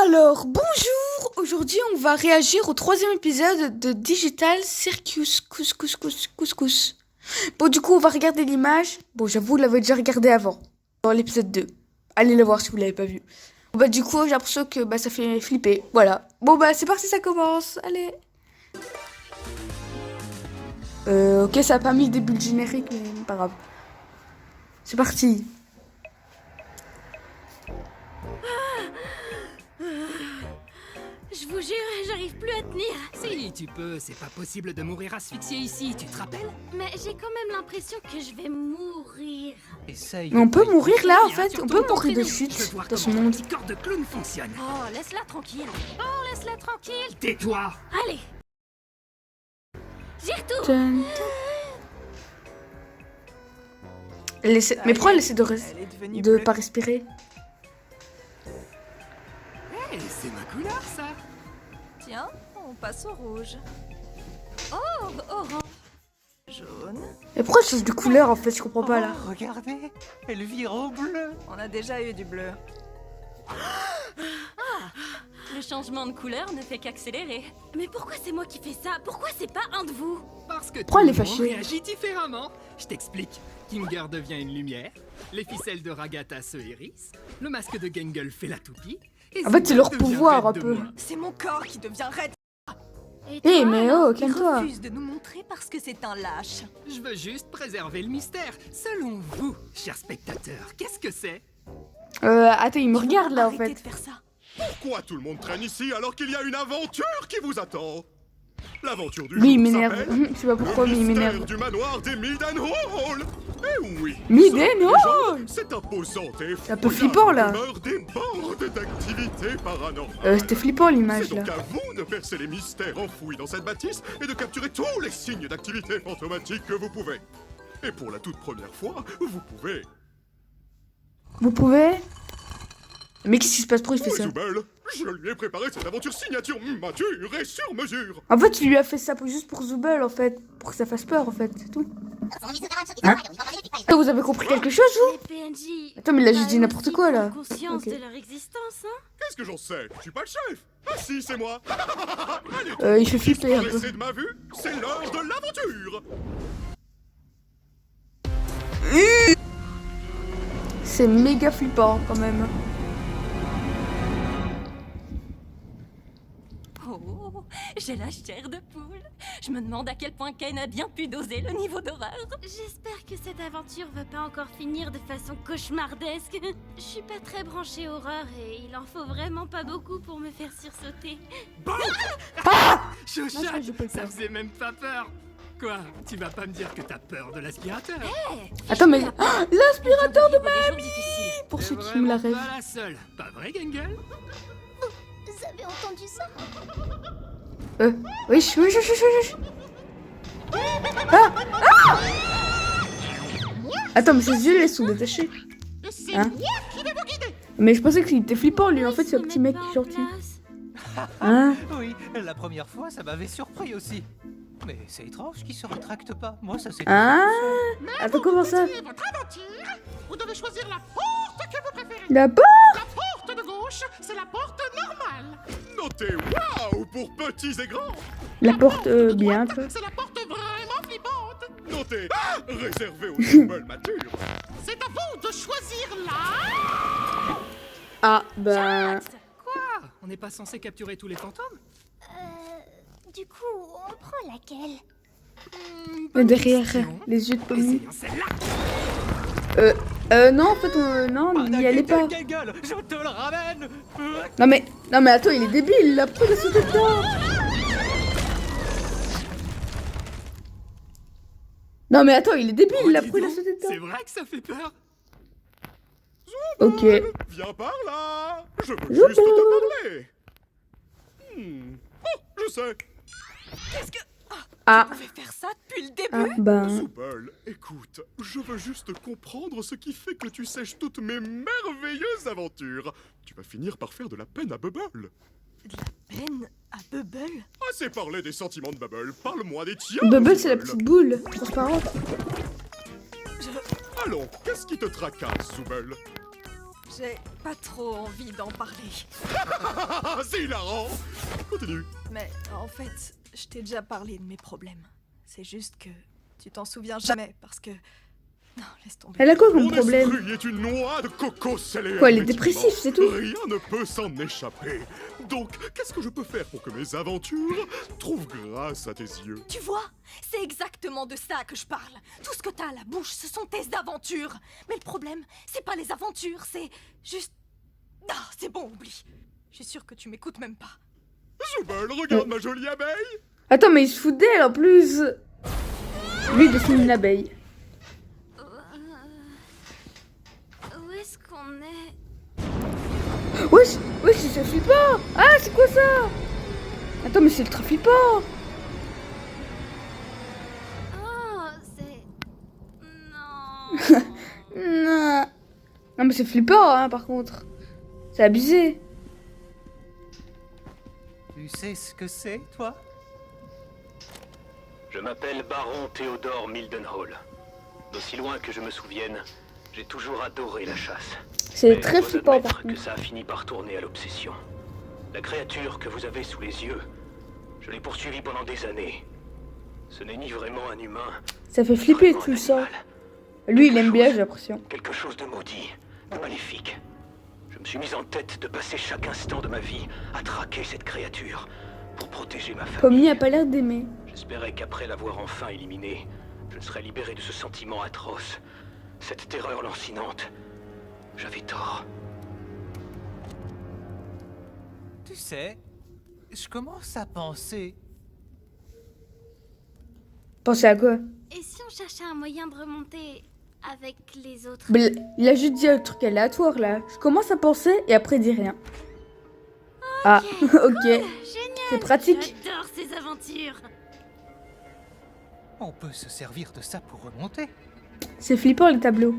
Alors, bonjour! Aujourd'hui, on va réagir au troisième épisode de Digital Circus Couscous. Bon, du coup, on va regarder l'image. Bon, j'avoue, vous l'avez déjà regardé avant, dans l'épisode 2. Allez le voir si vous l'avez pas vu. Bon, bah, du coup, j'ai l'impression que ça fait flipper. Voilà. Bon, bah, c'est parti, ça commence. Allez. Ok, ça a pas mis le début de générique, mais pas grave. C'est parti. Je vous jure, j'arrive plus à tenir. Si, tu peux, c'est pas possible de mourir asphyxié ici, tu te rappelles? Mais j'ai quand même l'impression que je vais mourir. Essaye. Mais on peut mourir là, en Viens, fait. On peut mourir de Je veux chute voir dans ce comment ton monde. petit corps de clown fonctionne. Oh, laisse-la tranquille. Oh, laisse-la tranquille. Tais-toi! Allez. J'y retourne. Mais pourquoi elle essaie de bleue. pas respirer? Hey, c'est ma couleur, ça! Tiens, on passe au rouge. Oh, orange. Jaune. Mais pourquoi elle change de couleur en fait? Je comprends pas là. Oh, regardez, elle vire au bleu. On a déjà eu du bleu. Le changement de couleur ne fait qu'accélérer. Mais pourquoi c'est moi qui fais ça? Pourquoi c'est pas un de vous? Parce que Pourquoi tout elle est le monde fâchée? réagit différemment. Je t'explique. Kinger devient une lumière, les ficelles de Ragata se hérissent, le masque de Gangle fait la toupie. Et En fait, c'est leur Zuma devient pouvoir, raide un de peu. moi. C'est mon corps qui devient raide. Et Eh toi, mais alors oh, Il calme-toi. refuse de nous montrer parce que c'est un lâche. Je veux juste préserver le mystère. Selon vous, chers spectateurs, qu'est-ce que c'est? Attends, il me regarde là en Arrêtez fait. de faire ça. Pourquoi tout le monde traîne ici alors qu'il y a une aventure qui vous attend? L'aventure du Lui il jour m'énerve. s'appelle Je sais pas pourquoi, mais il le mystère m'énerve. du manoir des Midenhall. Eh oui. Midenhall. ce genre, c'est imposant et C'est un peu flippant, là. demeure des bordes d'activités paranormales. C'était flippant C'est l'image là. donc à vous de percer les mystères enfouis dans cette bâtisse et de capturer tous les signes d'activité fantomatique que vous pouvez. Et pour la toute première fois, vous pouvez... Vous pouvez? Mais qu'est-ce qui se passe? Pourquoi il fait Oui, ça? Zubel, je lui ai préparé cette aventure signature mature et sur mesure. En fait, il lui a fait ça juste pour Zubel en fait. Pour que ça fasse peur en fait, c'est tout. Hein? Vous avez compris quelque chose vous? Les PNJ. Attends, mais il a juste bah, dit n'importe quoi là. ont conscience Ok. de leur existence, hein? Qu'est-ce que j'en sais? Je suis pas le chef. Ah si, c'est moi. Allez, Il fait flipper un peu. disparaissez de ma vue, c'est l'heure de l'aventure. C'est méga flippant quand même. Oh, j'ai la chair de poule. Je me demande à quel point Ken a bien pu doser le niveau d'horreur. J'espère que cette aventure va pas encore finir de façon cauchemardesque. Je suis pas très branchée horreur et il en faut vraiment pas beaucoup pour me faire sursauter. Chochotte, j'ai pas ça peur. faisait même pas peur. Quoi? Tu vas pas me dire que t'as peur de l'aspirateur? Attends, mais l'aspirateur de Vivre des jours difficiles. pour T'es ceux qui me la vraiment rêvent. pas la seule. Pas vrai, Gangle? Vous avez entendu ça? Oui, oui. Attends, mais ses yeux, ils sont détachés. Hein? Mais je pensais qu'il était flippant, lui. En fait, c'est un petit mec gentil. Hein? Oui, la première fois, ça m'avait surpris aussi. Mais c'est étrange qu'il se rétracte pas. Moi, ça c'est... Ah! Attends, comment ça? Votre aventure, vous devez choisir la porte que vous préférez. La porte? La porte de gauche, c'est la porte normale. Notez waouh pour petits et grands. La porte, De bien, droite, quoi. c'est la porte vraiment flippante. Notez réservé aux symboles matures. C'est à vous de choisir là. Ah, bah... Quoi? On n'est pas censé capturer tous les fantômes? Du coup, on prend laquelle? Derrière, question. les yeux de Pommy. Essayons celle-là. Non, en fait, non, n'y allez pas. Gueule, je te le ramène. Non, mais attends, il est débile, là. Pourquoi il a sauté dedans? Non, mais attends, il est débile, Oh, là. dis Pourquoi il a donc, sauté c'est dedans? vrai que ça fait peur. Ok. Viens par là. Je veux Youhou. juste te parler. Oh, je sais. Ah, Vous pouvez faire ça depuis le début. ah, ben... Zubel, écoute, je veux juste comprendre ce qui fait que tu sèches toutes mes merveilleuses aventures. Tu vas finir par faire de la peine à Bubble. Peine à Bubble. Assez parlé des sentiments de Bubble, parle-moi des tiens. Bubble, c'est la Zubel. petite boule transparente. Allons, qu'est-ce qui te tracasse, Zubel? J'ai pas trop envie d'en parler. C'est hilarant. Continue. Mais en fait, je t'ai déjà parlé de mes problèmes. C'est juste que tu t'en souviens jamais parce que... Non, laisse tomber. Elle a quoi comme Mon problème? esprit est une noix de coco scellée. Quoi, elle est hermétiquement. dépressive, c'est tout? Rien ne peut s'en échapper. Donc, qu'est-ce que je peux faire pour que mes aventures trouvent grâce à tes yeux? Tu vois, c'est exactement de ça que je parle. Tout ce que t'as à la bouche, ce sont tes aventures. Mais le problème, c'est pas les aventures, c'est juste... Ah, c'est bon, oublie. Je suis sûre que tu m'écoutes même pas. Zubel, regarde ma jolie abeille. Attends, mais il se fout d'elle en plus. Lui, il dessine une abeille. Où est-ce qu'on est? Wesh, wesh, c'est flippant. Ah, c'est quoi ça? Attends, mais c'est ultra flippant. Oh, c'est... Non. Non. Non, mais c'est flippant, hein, par contre. C'est abusé. Tu sais ce que c'est, toi? Je m'appelle Baron Théodore Mildenhall. D'aussi loin que je me souvienne, j'ai toujours adoré la chasse. C'est Mais très je dois flippant, admettre par que contre. ça a fini par tourner à l'obsession. La créature que vous avez sous les yeux, je l'ai poursuivie pendant des années. Ce n'est ni vraiment un humain, Ça fait ni flipper, vraiment tu le un sens. animal. Lui, il aime bien, j'ai l'impression. Quelque chose de maudit, de maléfique. Je me suis mis en tête de passer chaque instant de ma vie à traquer cette créature pour protéger ma famille. Pomni a pas l'air d'aimer. J'espérais qu'après l'avoir enfin éliminé, je serais libéré de ce sentiment atroce, cette terreur lancinante. J'avais tort. Tu sais, je commence à penser... Pensez à quoi? Et si on cherchait un moyen de remonter avec les autres? Bah, il a juste dit un truc aléatoire, là. Je commence à penser et après, il dit rien. Ah, ok. Génial. C'est pratique. J'adore ces aventures. On peut se servir de ça pour remonter. C'est flippant, les tableaux.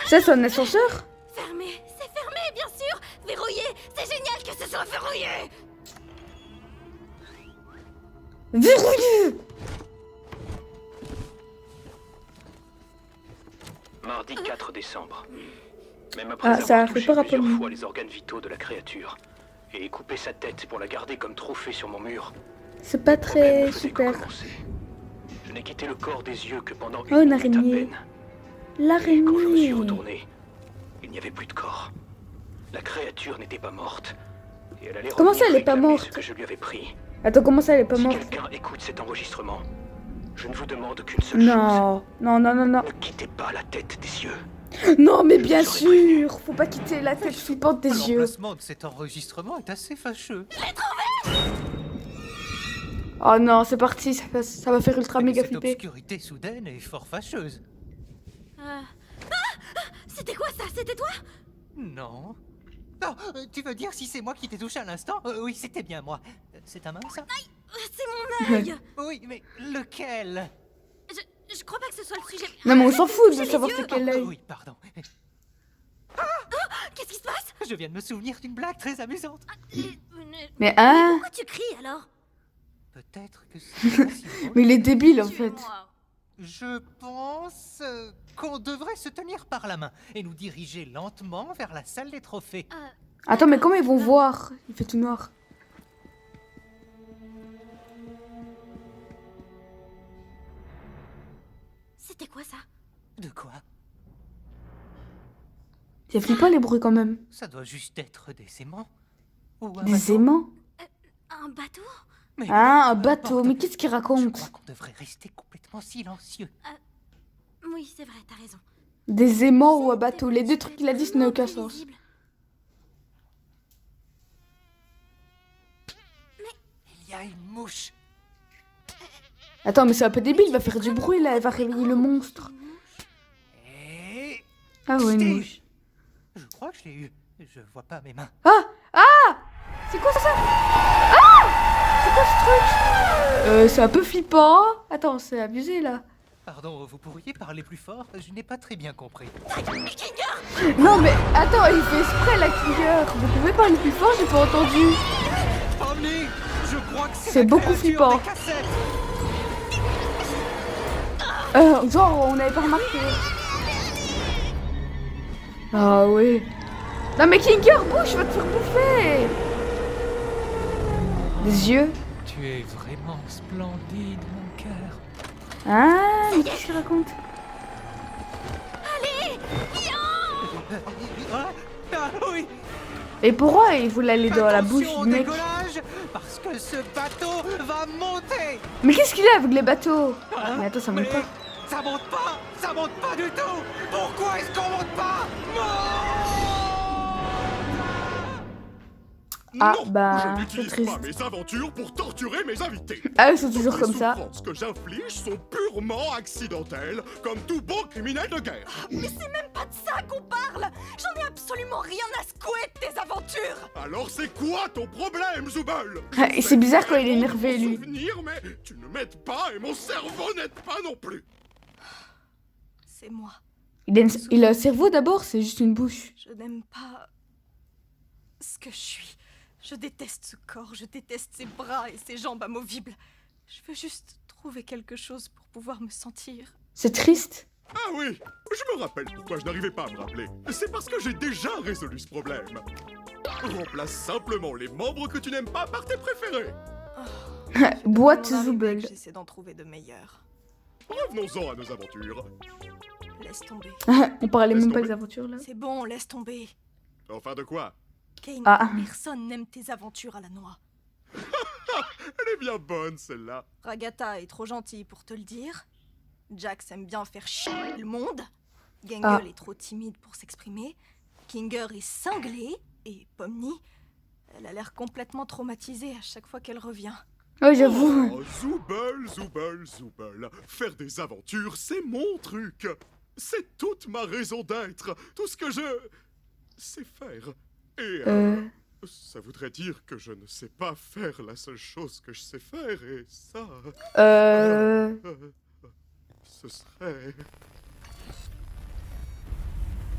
Ça, c'est un ascenseur? Fermé, c'est fermé, bien sûr. Verrouillé, c'est génial que ce soit verrouillé. Verrouillé! Mardi 4 décembre. Même après Ah, ça avoir fait touché peur à plusieurs Pomni. fois les organes vitaux de la créature et coupé sa tête pour la garder comme trophée sur mon mur, C'est pas le problème très ne faisait que super. commencer. Je n'ai quitté le corps des yeux que pendant Oh, une minute à araignée. peine. Et quand je me suis L'araignée. retourné, il n'y avait plus de corps. La créature n'était pas morte. Et elle allait Comment ça, elle est revenir pas réclamer morte? ce que je lui avais pris. Attends, comment ça, elle est pas Si morte? quelqu'un écoute cet enregistrement, je ne vous demande qu'une seule chose. Non, non, non, non, non. Ne quittez pas la tête des yeux. Non, mais bien sûr! Faut pas quitter la tête flippante des yeux. L'emplacement de cet enregistrement est assez fâcheux. Oh non, c'est parti, ça va faire ultra méga Cette flipper. obscurité soudaine est fort fâcheuse. C'était quoi ça? C'était toi? Non. Non, tu veux dire si c'est moi qui t'ai touché à l'instant? Oui, c'était bien moi. C'est ta main, ça? C'est mon œil. Oui, mais lequel? Je crois pas que ce soit le sujet. Non, mais on s'en fout de J'ai les savoir yeux. c'est quel œil. Oui, pardon. Qu'est-ce qui se passe? Je viens de me souvenir d'une blague très amusante. Mais hein? Pourquoi tu cries alors? Peut-être que c'est pas si drôle. Mais il est débile en fait. Tuez-moi. Je pense qu'on devrait se tenir par la main et nous diriger lentement vers la salle des trophées. Attends, mais comment ils vont voir? Il fait tout noir. C'était quoi ça? De quoi? C'est flippant les bruits quand même. Ça doit juste être des aimants. Ou un Des bateau. aimants? Un bateau? Mais Ah, un peu bateau. importe. Mais qu'est-ce qu'il Je raconte? crois qu'on devrait rester complètement silencieux. Oui, c'est vrai, t'as raison. Des aimants ou un bateau? Les deux trucs qu'il a dit, ça n'a aucun sens. Visible. Il y a une mouche. Attends, mais c'est un peu débile, il va faire du bruit là, elle va réveiller le monstre. Et... Ah ouais, une mouche. Je crois que je l'ai eu. Je vois pas mes mains. Ah! Ah! C'est quoi ça? Ah! C'est quoi ce truc? C'est un peu flippant. Attends, c'est abusé là. Pardon, vous pourriez parler plus fort? Je n'ai pas très bien compris. Non mais attends, il fait exprès la Kinger. Vous pouvez parler plus fort, j'ai pas entendu. Pomni, je crois que C'est la beaucoup créature flippant. des cassettes. Genre, on n'avait pas remarqué. Ah oui. Non mais Kinger, bouge, va te faire bouffer. Des yeux. Tu es vraiment splendide, mon cœur. Ah, mais qu'est-ce qu'il raconte? Ah oui. Et pourquoi il voulait aller dans la bouche Attention au du mec? décollage, parce que ce bateau va monter. Mais qu'est-ce qu'il a avec les bateaux? Hein? Mais attends, ça monte Mais pas. ça monte pas du tout. Pourquoi est-ce qu'on monte pas? Ah, Non, bah, je c'est n'utilise triste. pas mes aventures pour torturer mes invités. Ah, ils sont toujours Les comme ça. souffrances que j'inflige sont purement accidentelles, comme tout bon criminel de guerre. Mais c'est même pas de ça qu'on parle. J'en ai absolument rien à secouer de tes aventures. Alors c'est quoi ton problème, Zubel? Ah, et c'est bizarre quand il est énervé, Mon lui. souvenir, mais tu ne m'aides pas et mon cerveau n'aide pas non plus. C'est moi. Il a un cerveau d'abord, c'est juste une bouche. Je n'aime pas ce que je suis. Je déteste ce corps, je déteste ses bras et ses jambes amovibles. Je veux juste trouver quelque chose pour pouvoir me sentir. C'est triste. Ah oui, je me rappelle pourquoi je n'arrivais pas à me rappeler. C'est parce que j'ai déjà résolu ce problème. Remplace simplement les membres que tu n'aimes pas par tes préférés. Boîte Mon arrivée, Zoubel. J'essaie d'en trouver de meilleurs. Revenons-en à nos aventures. Laisse tomber. On parlait Laisse même pas tomber. des aventures là. C'est bon, laisse tomber. Enfin de quoi? Kane, Ah. personne n'aime tes aventures à la noix. Elle est bien bonne celle-là. Ragata est trop gentille pour te le dire. Jax aime bien faire chier le monde. Gangle Ah. est trop timide pour s'exprimer. Kinger est cinglé. Et Pomni, elle a l'air complètement traumatisée à chaque fois qu'elle revient. Ouais, j'avoue. Oh, Zubel. Faire des aventures, c'est mon truc. C'est toute ma raison d'être. Tout ce que je sais faire. Et ça voudrait dire que je ne sais pas faire la seule chose que je sais faire. Et ça, ce serait...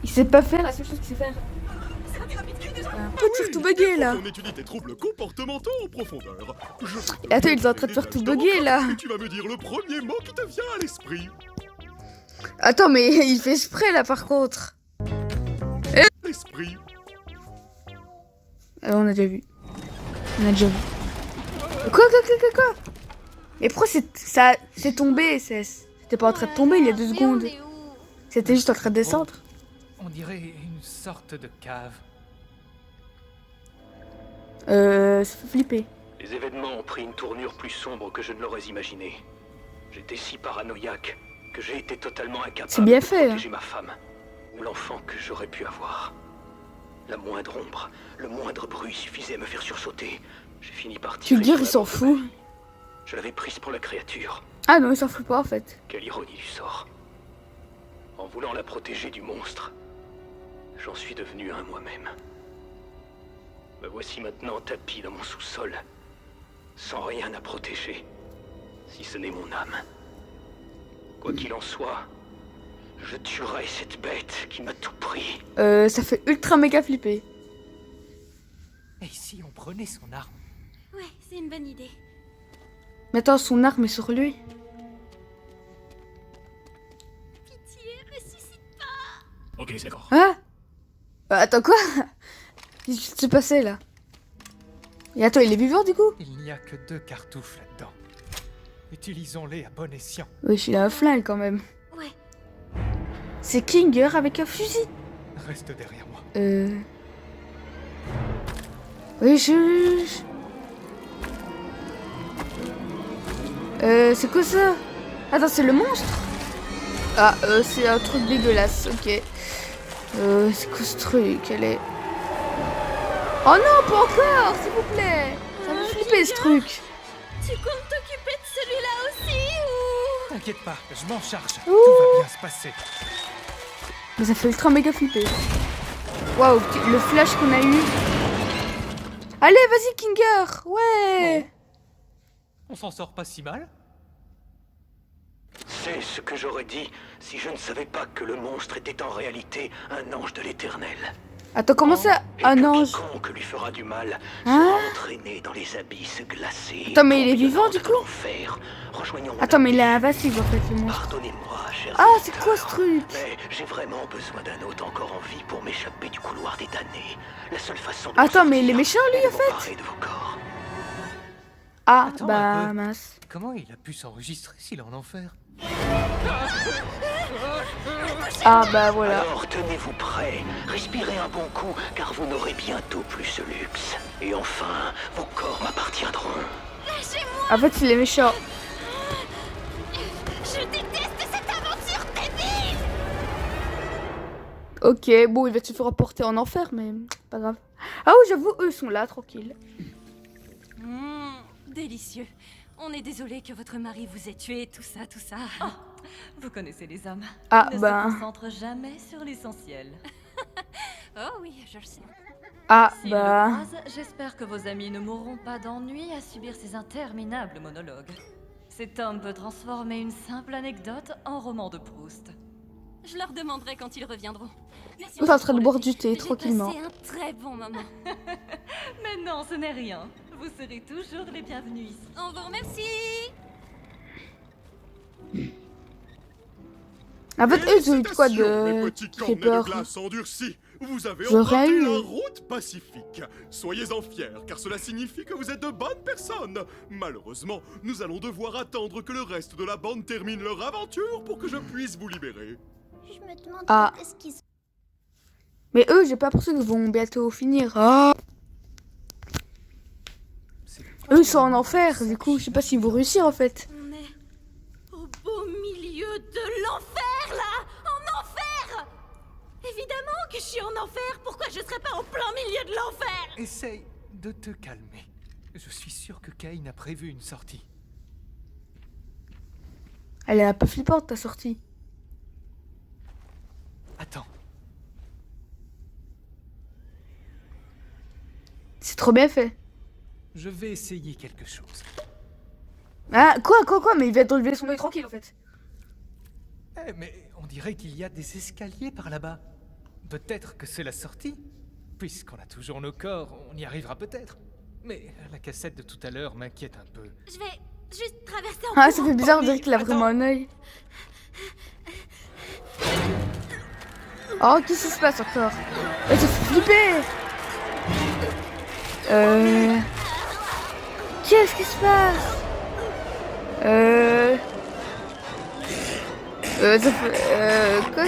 Il sait pas faire la seule chose qu'il sait faire. Pourquoi tu tout bugué là? On étudie tes troubles comportementaux en profondeur. Je vais te Et attends, il est en donner train de des faire tout instants bugger là. et tu vas me dire le premier mot qui te vient à l'esprit. Attends, mais il fait exprès là par contre. L'esprit. On a déjà vu. Quoi? Mais pourquoi c'est tombé? C'était pas en train de tomber il y a 2 secondes. C'était juste en train de descendre. On dirait une sorte de cave. Ça fait flipper. Les événements ont pris une tournure plus sombre que je ne l'aurais imaginé. J'étais si paranoïaque que j'ai été totalement incapable C'est bien de fait, protéger ma femme ou l'enfant que j'aurais pu avoir. La moindre ombre, le moindre bruit suffisait à me faire sursauter. J'ai fini par Tu tirer veux dire, sur il la s'en bande de fout. ma vie. Je l'avais prise pour la créature. Ah non, il s'en fout pas en fait. Quelle ironie du sort. En voulant la protéger du monstre, j'en suis devenu un moi-même. Me voici maintenant tapis dans mon sous-sol, sans rien à protéger, si ce n'est mon âme. Quoi qu'il en soit, je tuerai cette bête qui m'a tout pris. Ça fait ultra méga flipper. Et si on prenait son arme? Ouais, c'est une bonne idée. Mais attends, son arme est sur lui. Pitié, ressuscite pas. Ok, d'accord. Hein? Attends, quoi? Qu'est-ce qui s'est passé là? Et attends, il est vivant du coup? Il n'y a que 2 cartouches là-dedans. Utilisons-les à bon escient. Oui, il a un flingue quand même. Ouais. C'est Kinger avec un fusil. Reste derrière moi. Oui, c'est quoi ça? Attends, c'est le monstre? Ah, c'est un truc dégueulasse, ok. C'est quoi ce truc? Elle est... Oh non, pas encore, s'il vous plaît. Ça me fait flipper ce truc. Tu comptes t'occuper de celui-là aussi ou... T'inquiète pas, je m'en charge. Ouh. Tout va bien se passer. Mais ça fait ultra méga flipper. Waouh, le flash qu'on a eu. Allez, vas-y, Kinger. Ouais. On s'en sort pas si mal. C'est ce que j'aurais dit si je ne savais pas que le monstre était en réalité un ange de l'Éternel. Attends, comment ça? Et Un que ange. quiconque lui fera du mal Hein? sera entraîné dans les abysses glacés. Attends, mais il est tourbillonnants vivant, du de coup? l'enfer. Rejoignons mon Attends, mais ami. il est invincible en fait, le monstre. Pardonnez-moi, chers Ah, c'est quoi ce auditeurs, truc? mais j'ai vraiment besoin d'un hôte encore en vie pour m'échapper du couloir des damnés. La seule façon de Attends, m'en mais il est sortir méchant, lui, est en de fait? m'emparer de vos corps. Ah, Attends un bah peu. mince. Comment il a pu s'enregistrer s'il est en enfer? Ah, bah voilà. Alors tenez-vous prêts, respirez un bon coup, car vous n'aurez bientôt plus ce luxe. Et enfin, vos corps m'appartiendront. En fait, il est méchant. Je déteste cette aventure débile. Ok, bon, il va se faire rapporter en enfer, mais pas grave. Ah oui, j'avoue, eux sont là, tranquilles. Délicieux. On est désolé que votre mari vous ait tué, tout ça, tout ça. Vous connaissez les hommes. Ah, Ils ne bah. se concentrent jamais sur l'essentiel. Oh oui, je le sais. Ah, S'ils bah. le croisent, j'espère que vos amis ne mourront pas d'ennui à subir ces interminables monologues. Cet homme peut transformer une simple anecdote en roman de Proust. Je leur demanderai quand ils reviendront. Merci Vous êtes en train de pour boire le thé. du thé, tranquillement. J'ai passé un très bon moment. Mais non, ce n'est rien. Vous serez toujours les bienvenus ici. On vous remercie. En fait, eux, ils ont eu quoi Félicitations, mes de petits très cornets peur? de glace endurcis. Vous avez J'aurais emprunté eu. la route pacifique. Soyez-en fiers, car cela signifie que vous êtes de bonnes personnes. Malheureusement, nous allons devoir attendre que le reste de la bande termine leur aventure pour que je puisse vous libérer. Je me demande Ah. quand est-ce qu'ils... Mais eux, j'ai pas l'impression qu'ils vont bientôt finir. Ah. Eux, ils sont en enfer, du coup, je sais pas s'ils vont réussir en fait. On est au beau milieu de l'enfer, là. En enfer. Évidemment que je suis en enfer. Pourquoi je serais pas en plein milieu de l'enfer? Essaye de te calmer. Je suis sûr que Kane a prévu une sortie. Elle est un peu flippante, ta sortie. Attends, C'est trop bien fait. je vais essayer quelque chose. Ah, quoi, mais il va t'enlever son œil tranquille en fait. Eh, mais on dirait qu'il y a des escaliers par là-bas. Peut-être que c'est la sortie. Puisqu'on a toujours nos corps, on y arrivera peut-être. Mais la cassette de tout à l'heure m'inquiète un peu. Je vais juste traverser en Ah, ça courant. fait bizarre, on dirait Bonnie, qu'il a vraiment attends. un œil. Oh, qu'est-ce qui se passe encore? Ça fait flipper. Qu'est-ce qui se passe? Ça fait... quoi?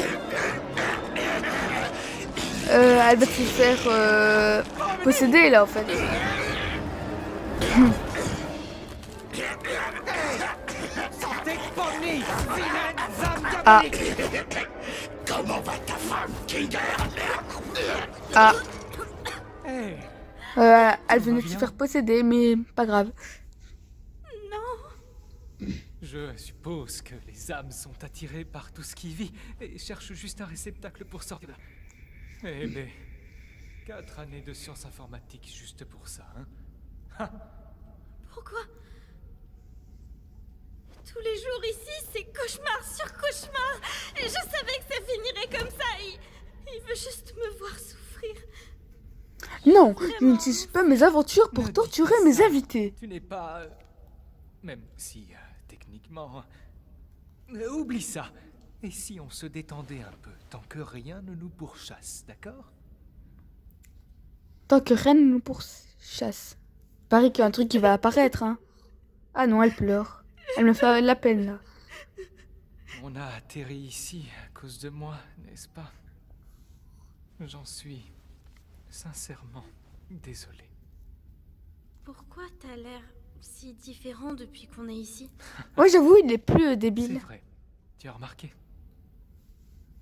Elle va se faire posséder là en fait. Ah. Ah. Hey, Elle venait de se faire posséder, mais pas grave. je suppose que les âmes sont attirées par tout ce qui vit et cherchent juste un réceptacle pour sortir. Eh ben, 4 années de sciences informatiques juste pour ça, hein? Pourquoi? Tous les jours ici, c'est cauchemar sur cauchemar. Et je savais que ça finirait comme ça. Il veut juste me voir souffrir. Non, je n'utilise pas mes aventures Ne pour dis torturer pas mes ça. invités. Tu n'es pas... Même si, techniquement... oublie ça. Et si on se détendait un peu, tant que rien ne nous pourchasse, d'accord? Tant que rien ne nous pourchasse. Pareil qu'il y a un truc qui va apparaître, hein. Ah non, elle pleure. Elle me fait de la peine, là. On a atterri ici à cause de moi, n'est-ce pas? J'en suis sincèrement désolé. Pourquoi t'as l'air si différent depuis qu'on est ici? Ouais, j'avoue, il est plus C'est débile. vrai, tu as remarqué?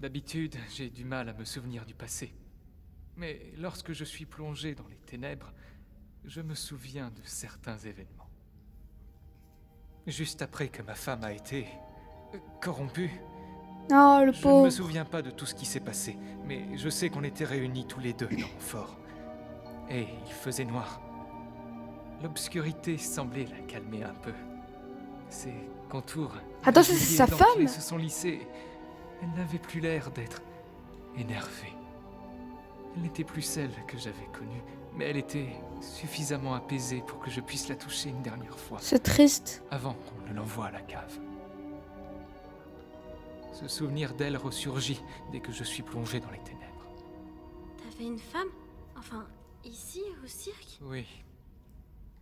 D'habitude, j'ai du mal à me souvenir du passé. Mais lorsque je suis plongé dans les ténèbres, je me souviens de certains événements. Juste après que ma femme a été... corrompue, Oh, le je ne me pauvre. souviens pas de tout ce qui s'est passé, mais je sais qu'on était réunis tous les deux dans mon fort. Et il faisait noir. L'obscurité semblait la calmer un peu. Ses contours... Attends, c'est réguliers sa d'entrée femme? se sont lissés. Elle n'avait plus l'air d'être énervée. Elle n'était plus celle que j'avais connue, mais elle était suffisamment apaisée pour que je puisse la toucher une dernière fois, C'est triste. avant qu'on ne l'envoie à la cave. Ce souvenir d'elle ressurgit dès que je suis plongé dans les ténèbres. T'avais une femme? Enfin, ici, au cirque? Oui.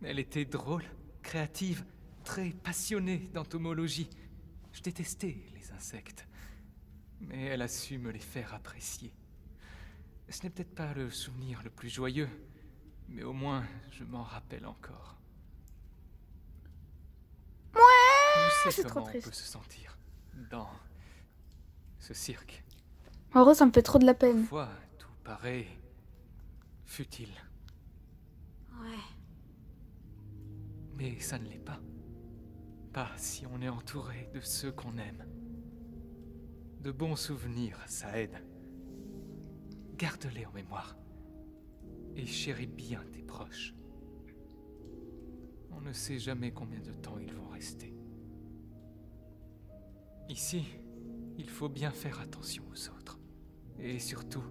Elle était drôle, créative, très passionnée d'entomologie. Je détestais les insectes, mais elle a su me les faire apprécier. Ce n'est peut-être pas le souvenir le plus joyeux, mais au moins je m'en rappelle encore. Je sais c'est trop comment on triste. peut se sentir dans ce cirque. En vrai, ça me fait trop de la peine. Parfois, tout paraît futile, Ouais. mais ça ne l'est pas. Pas si on est entouré de ceux qu'on aime. De bons souvenirs, ça aide. Garde-les en mémoire. Et chéris bien tes proches. On ne sait jamais combien de temps ils vont rester. Ici, il faut bien faire attention aux autres. Et surtout,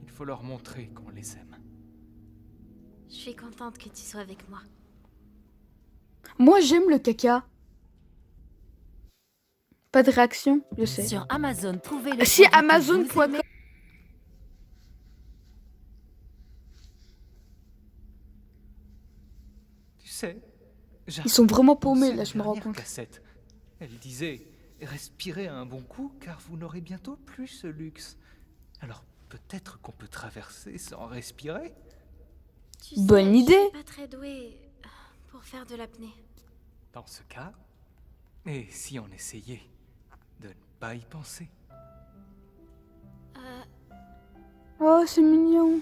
il faut leur montrer qu'on les aime. Je suis contente que tu sois avec moi. Moi, j'aime le caca. Pas de réaction, je sais. Sur Amazon, trouvez le Si produit que Amazon.com. vous aimez. Tu sais, Ils sont vraiment paumés, Cette là, je me rends dernière compte. cassette, elle disait « Respirez un bon coup, car vous n'aurez bientôt plus ce luxe. » Alors, peut-être qu'on peut traverser sans respirer? Tu sais, Bonne idée. Je suis pas très douée pour faire de l'apnée. Dans ce cas, et si on essayait de ne pas y penser? Oh, c'est mignon.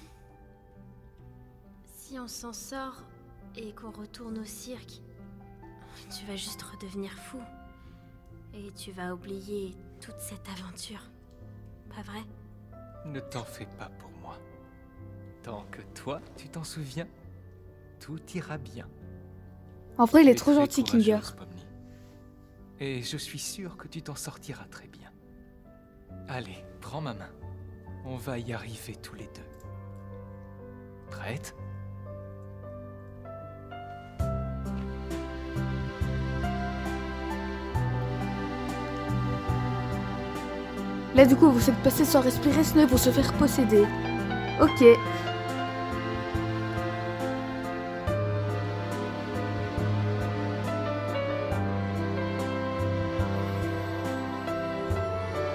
Si on s'en sort et qu'on retourne au cirque, tu vas juste redevenir fou. Et tu vas oublier toute cette aventure. Pas vrai? Ne t'en fais pas pour moi. Tant que toi, tu t'en souviens, tout ira bien. En vrai, il est Tu es trop très gentil, Kinger. courageuse, Pomni. Et je suis sûr que tu t'en sortiras très bien. Allez, prends ma main. On va y arriver tous les deux. Prête? Là, du coup, vous êtes passé sans respirer, sinon ils vont se faire posséder. Ok.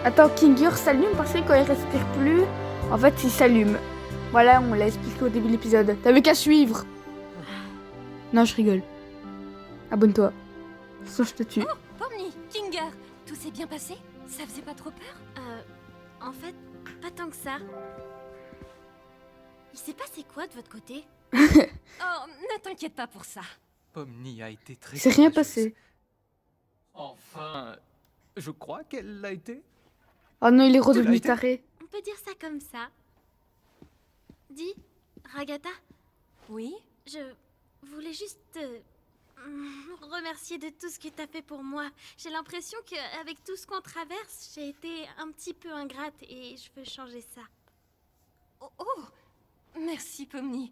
Attends, Kinger s'allume parce que quand il respire plus, en fait, il s'allume. Voilà, on l'a expliqué au début de l'épisode. T'avais qu'à suivre. Non, je rigole. Abonne-toi. Sinon, je te tue. Pomni, Kinger, tout s'est bien passé? Ça faisait pas trop peur? En fait, pas tant que ça. Il s'est passé quoi de votre côté? Oh, ne t'inquiète pas pour ça. Pomni a été très C'est rien courageuse. passé. Enfin, je crois qu'elle l'a été. Oh non, il est redevenu été taré. On peut dire ça comme ça. Dis, Ragata, Oui? je voulais juste te remercier de tout ce que t'as fait pour moi. J'ai l'impression qu'avec tout ce qu'on traverse, j'ai été un petit peu ingrate et je veux changer ça. Oh, oh, merci Pomni.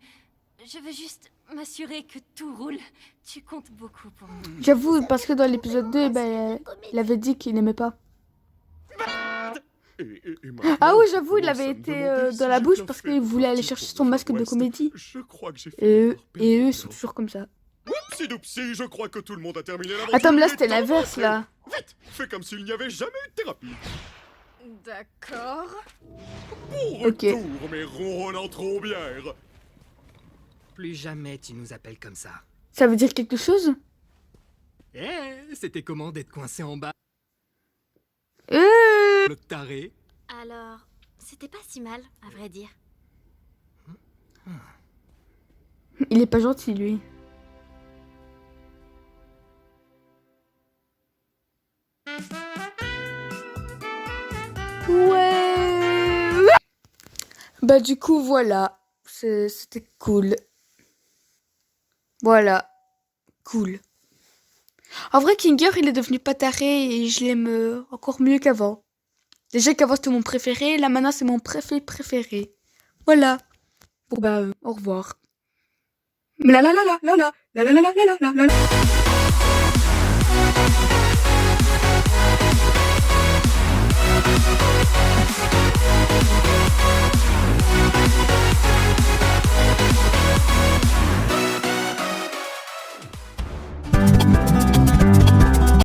Je veux juste m'assurer que tout roule. Tu comptes beaucoup pour moi. J'avoue, parce que dans l'épisode 2, ben, il avait dit qu'il n'aimait pas. Ah oui, j'avoue, il avait été dans la bouche parce qu'il voulait aller chercher son masque de comédie. Je crois que j'ai Et fini eux, par ils sont perdre toujours comme ça. mon temps. Oupsie doupsie, je crois que tout le monde a terminé l'aventure. Attends, mais là, Il est c'était temps de l'inverse, rentrer. là. Vite, fais comme s'il n'y avait jamais eu de thérapie. D'accord. Bon Ok. retour, mes ronronnantes trombières. Plus jamais tu nous appelles comme ça. Ça veut dire quelque chose? Eh, c'était comment d'être coincé en bas? Euh, Le taré? Alors, c'était pas si mal, à vrai dire. Il est pas gentil, lui. Ouais. Bah du coup, voilà. C'était cool. Voilà. Cool. En vrai, Kinger, il est devenu pas taré et je l'aime encore mieux qu'avant. Déjà qu'avant, c'était mon préféré. Là, maintenant, c'est mon préféré. Voilà. Bon bah, au revoir. La la la la la la la la la la la la la la.